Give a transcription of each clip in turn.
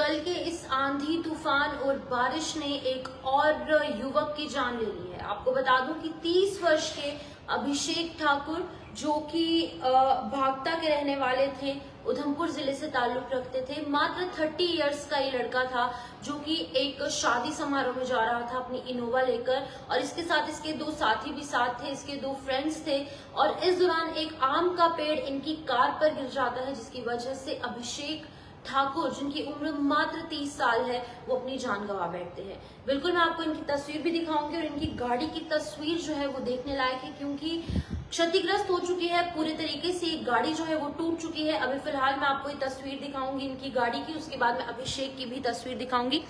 कल के इस आंधी तूफान और बारिश ने एक और युवक की जान ले ली है। आपको बता दूं कि 30 वर्ष के अभिषेक ठाकुर जो कि भागता के रहने वाले थे, उधमपुर जिले से ताल्लुक रखते थे। मात्र 30 इयर्स का ये लड़का था जो कि एक शादी समारोह में जा रहा था अपनी इनोवा लेकर, और इसके साथ इसके दो साथी भी साथ थे, इसके दो फ्रेंड्स थे। और इस दौरान एक आम का पेड़ इनकी कार पर गिर जाता है, जिसकी वजह से अभिषेक ठाकुर, जिनकी उम्र मात्र 30 साल है, वो अपनी जान गंवा बैठते हैं। बिल्कुल मैं आपको इनकी तस्वीर भी दिखाऊंगी, और इनकी गाड़ी की तस्वीर जो है वो देखने लायक है, क्योंकि क्षतिग्रस्त हो चुकी है पूरे तरीके से। गाड़ी जो है वो टूट चुकी है। अभी फिलहाल मैं आपको ये तस्वीर दिखाऊंगी इनकी गाड़ी की, उसके बाद मैं अभिषेक की भी तस्वीर दिखाऊंगी।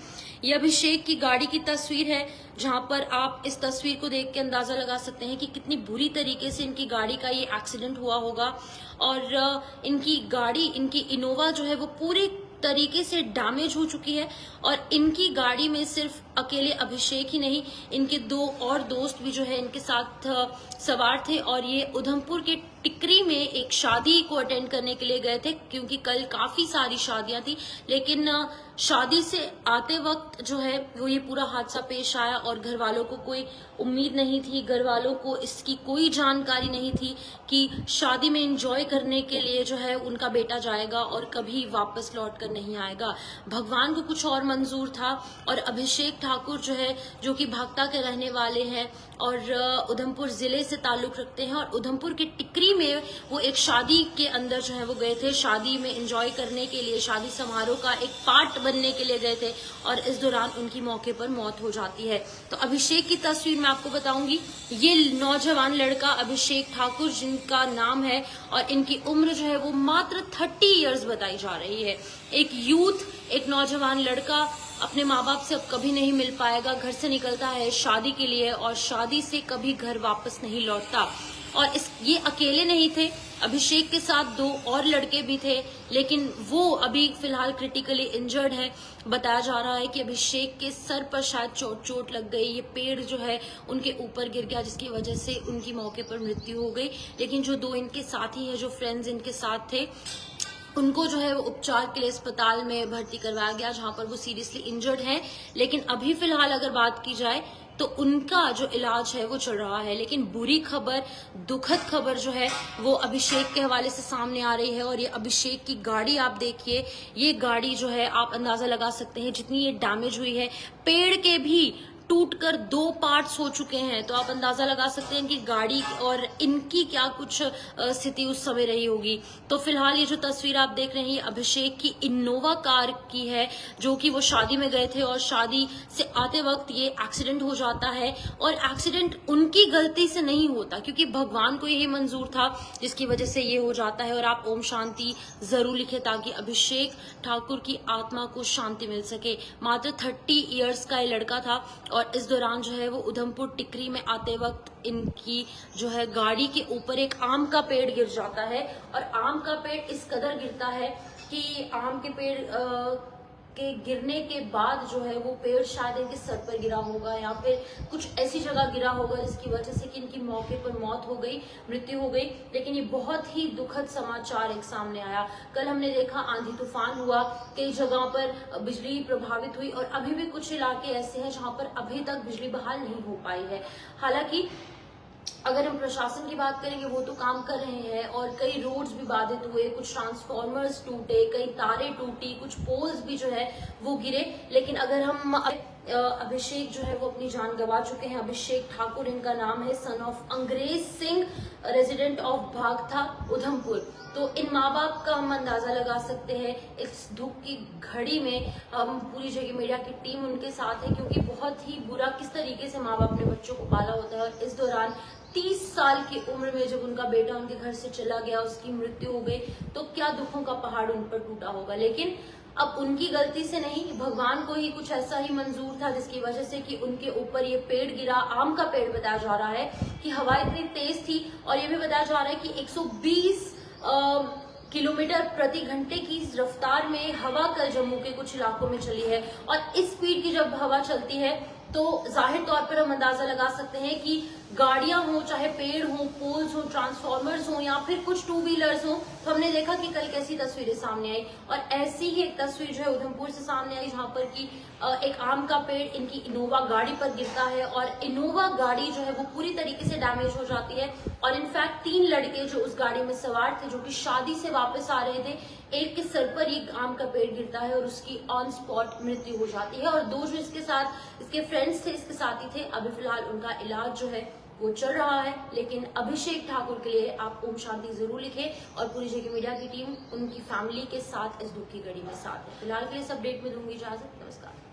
ये अभिषेक की गाड़ी की तस्वीर है, जहां पर आप इस तस्वीर को देख के अंदाजा लगा सकते हैं कि कितनी बुरी तरीके से इनकी गाड़ी का ये एक्सीडेंट हुआ होगा। और इनकी गाड़ी, इनकी इनोवा जो है वो पूरे तरीके से डैमेज हो चुकी है। और इनकी गाड़ी में सिर्फ अकेले अभिषेक ही नहीं, इनके दो और दोस्त भी जो है इनके साथ सवार थे, और ये उधमपुर के टिकरी में एक शादी को अटेंड करने के लिए गए थे, क्योंकि कल काफी सारी शादियां थी। लेकिन शादी से आते वक्त जो है वो ये पूरा हादसा पेश आया, और घर वालों को कोई उम्मीद नहीं थी, घर वालों को इसकी कोई जानकारी नहीं थी कि शादी में एंजॉय करने के लिए जो है उनका बेटा जाएगा और कभी वापस लौट कर नहीं आएगा। भगवान को कुछ और मंजूर था। और अभिषेक ठाकुर जो है, जो कि भागता के रहने वाले हैं और उधमपुर जिले से ताल्लुक रखते हैं, और उधमपुर के टिकरी में वो एक शादी के अंदर जो है वो गए थे, शादी में एंजॉय करने के लिए, शादी समारोह का एक पार्ट बनने के लिए गए थे, और इस दौरान उनकी मौके पर मौत हो जाती है। तो अभिषेक की तस्वीर मैं आपको बताऊंगी। ये नौजवान लड़का अभिषेक ठाकुर, जिनका नाम है, और इनकी उम्र जो है वो मात्र 30 इयर्स बताई जा रही है। एक यूथ, एक नौजवान लड़का अपने माँ बाप से अब कभी नहीं मिल पाएगा, घर से निकलता है शादी के लिए, और शादी से कभी घर वापस नहीं लौटता। और ये अकेले नहीं थे, अभिषेक के साथ दो और लड़के भी थे, लेकिन वो अभी फिलहाल क्रिटिकली इंजर्ड है। बताया जा रहा है कि अभिषेक के सर पर शायद चोट लग गई, ये पेड़ जो है उनके ऊपर गिर गया, जिसकी वजह से उनकी मौके पर मृत्यु हो गई। लेकिन जो दो इनके साथी हैं, जो फ्रेंड्स इनके साथ थे, उनको जो है वो उपचार के लिए अस्पताल में भर्ती करवाया गया, जहां पर वो सीरियसली इंजर्ड हैं। लेकिन अभी फिलहाल अगर बात की जाए तो उनका जो इलाज है वो चल रहा है। लेकिन बुरी खबर, दुखद खबर जो है वो अभिषेक के हवाले से सामने आ रही है। और ये अभिषेक की गाड़ी आप देखिए, ये गाड़ी जो है आप अंदाजा लगा सकते हैं जितनी ये डैमेज हुई है। पेड़ के भी टूटकर 2 पार्ट्स हो चुके हैं, तो आप अंदाजा लगा सकते हैं कि गाड़ी और इनकी क्या कुछ स्थिति उस समय रही होगी। तो फिलहाल ये जो तस्वीर आप देख रहे हैं, ये अभिषेक की इनोवा कार की है, जो कि वो शादी में गए थे, और शादी से आते वक्त ये एक्सीडेंट हो जाता है। और एक्सीडेंट उनकी गलती से नहीं होता, क्योंकि भगवान को यही मंजूर था, जिसकी वजह से ये हो जाता है। और आप ओम शांति जरूर लिखें, ताकि अभिषेक ठाकुर की आत्मा को शांति मिल सके। मात्र 30 इयर्स का ये लड़का था, और इस दौरान जो है वो उधमपुर टिकरी में आते वक्त इनकी जो है गाड़ी के ऊपर एक आम का पेड़ गिर जाता है। और आम का पेड़ इस कदर गिरता है कि आम के पेड़ के गिरने के बाद जो है वो पेड़ शायद इनके सर पर गिरा होगा, या फिर कुछ ऐसी जगह गिरा होगा जिसकी वजह से कि इनकी मौके पर मौत हो गई, मृत्यु हो गई। लेकिन ये बहुत ही दुखद समाचार एक सामने आया। कल हमने देखा आंधी तूफान हुआ, कई जगहों पर बिजली प्रभावित हुई, और अभी भी कुछ इलाके ऐसे हैं जहां पर अभी तक बिजली बहाल नहीं हो पाई है। हालांकि अगर हम प्रशासन की बात करेंगे, वो तो काम कर रहे हैं, और कई रोड्स भी बाधित हुए, कुछ ट्रांसफॉर्मर्स टूटे, कई तारें टूटी, कुछ पोल्स भी जो है वो गिरे। लेकिन अगर हम अभिषेक जो है वो अपनी जान गंवा चुके हैं। अभिषेक ठाकुर इनका नाम है, सन ऑफ अंग्रेज सिंह, रेजिडेंट ऑफ भागथा, उधमपुर। तो इन माँ बाप का हम अंदाजा लगा सकते हैं। इस दुख की घड़ी में हम पूरी जगह मीडिया की टीम उनके साथ है, क्योंकि बहुत ही बुरा किस तरीके से माँ बाप अपने बच्चों को पाला होता है। और इस दौरान 30 साल की उम्र में जब उनका बेटा उनके घर से चला गया, उसकी मृत्यु हो गई, तो क्या दुखों का पहाड़ उन पर टूटा होगा। लेकिन अब उनकी गलती से नहीं, भगवान को ही कुछ ऐसा ही मंजूर था, जिसकी वजह से कि उनके ऊपर ये पेड़ गिरा, आम का पेड़। बताया जा रहा है कि हवा इतनी तेज थी, और ये भी बताया जा रहा है कि 120 किलोमीटर प्रति घंटे की रफ्तार में हवा कल जम्मू के कुछ इलाकों में चली है। और इस स्पीड की जब हवा चलती है तो जाहिर तौर पर हम अंदाजा लगा सकते हैं कि गाड़ियां हो, चाहे पेड़ हो, पोल्स हो, ट्रांसफॉर्मर्स हो या फिर कुछ टू व्हीलर्स हो, तो हमने देखा कि कल कैसी तस्वीरें सामने आई। और ऐसी ही एक तस्वीर जो है उधमपुर से सामने आई, जहां पर कि एक आम का पेड़ इनकी इनोवा गाड़ी पर गिरता है और इनोवा गाड़ी जो है वो पूरी तरीके से डैमेज हो जाती है। और इनफैक्ट 3 लड़के जो उस गाड़ी में सवार थे, जो कि शादी से वापस आ रहे थे, एक के सर पर ये आम का पेड़ गिरता है और उसकी ऑन स्पॉट मृत्यु हो जाती है। और 2 जो इसके फ्रेंड्स थे, इसके साथी थे, अभी फिलहाल उनका इलाज जो है वो चल रहा है। लेकिन अभिषेक ठाकुर के लिए आप ओम शांति जरूर लिखें और पूरी जेके मीडिया की टीम उनकी फैमिली के साथ इस दुख की घड़ी में साथ है। फिलहाल के लिए इस अपडेट में दूंगी इजाजत। नमस्कार।